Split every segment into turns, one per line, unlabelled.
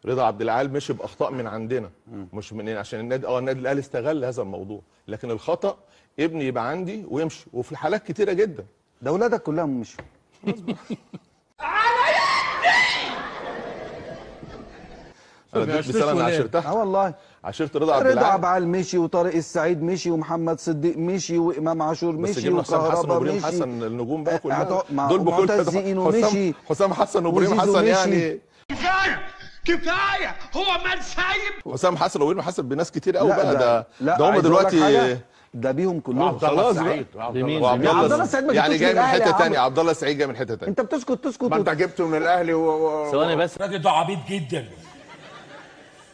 رضا عبد العال مشي باخطاء من عندنا مش من عشان النادي الاهلي استغل هذا الموضوع، لكن الخطا ابني يبقى عندي ويمشي، وفي حالات كتيره جدا.
ده اولادك كلهم مشوا.
انا اديك مثال انا عاشرتها.
والله
عاشرت رضا عبد
رضا
العال.
عبد العال مشي، وطارق السعيد مشي، ومحمد صديق مشي، وامام عاشور
بس
مشي،
جبنا حسام حسن
وكهربا
وابراهيم
مشي،
حسن، النجوم بقى كلها
دول
بكل
زئين ومشي،
حسام حسن وابراهيم
وزيزو
حسن
مشي.
يعني
كفايه هو من سايب.
حسام حسن وابراهيم حسن بناس كتير قوي بقى.
لا
ده هم
عايز أقول لك
دلوقتي
حاجة، ده بيهم كلهم
خلاص
سعيد.
وعبد
عبد الله السعيد ما
يعني
جبتوش
جاي من
الأهلي يا
حته
عم.
ثانيه. عبد الله السعيد جاي من حته ثانيه.
انت بتسكت
ما انت جبته من الاهلي
ثواني بس
الراجل ده عبيط جدا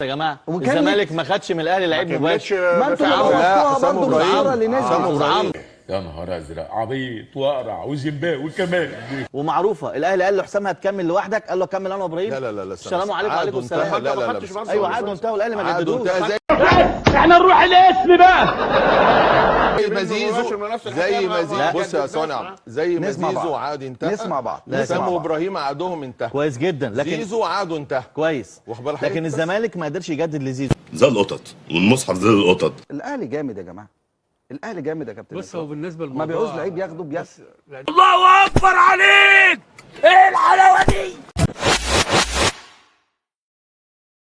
يا جماعه،
وكان
الزمالك ما خدش من الاهلي لعيب مباشر.
ما انتوا اللي
لا،
بوظتوها
حسام
برضه
إبراهيم.
بالصوره اللي
حسام
نزلت.
إبراهيم.
يا نهار ازرق، عبيط واقرع وزيمباوي كمان.
ومعروفه الاهلي قال له حسام هتكمل لوحدك، قال له كمل انا وابراهيم.
لا لا لا لا،
السلام عليكم
عقده
وعليكم
انتهى.
السلام.
لا لا لا
ايوه عقده انتهى والاهلي ما
عقده
جددوش.
انتهى
احنا نروح الاسم بقى.
زي ما زيزو بص يا صانع، زي ما
نسمع
زيزو
بعض.
عقده انتهى.
نسمع بعض.
حسام وابراهيم عقدهم انتهى.
كويس جدا، لكن
زيزو عقده انتهى.
كويس،
واخد بالك حضرتك
لكن
بس؟
الزمالك ما قدرش يجدد لزيزو.
زي القطط والمصحف زي القطط.
الاهلي جامد يا جماعه، الاهلي جامد يا كابتن.
بص، هو بالنسبه
ما بيعوز لعيب ياخده بياخده.
الله اكبر عليك، ايه الحلاوه دي؟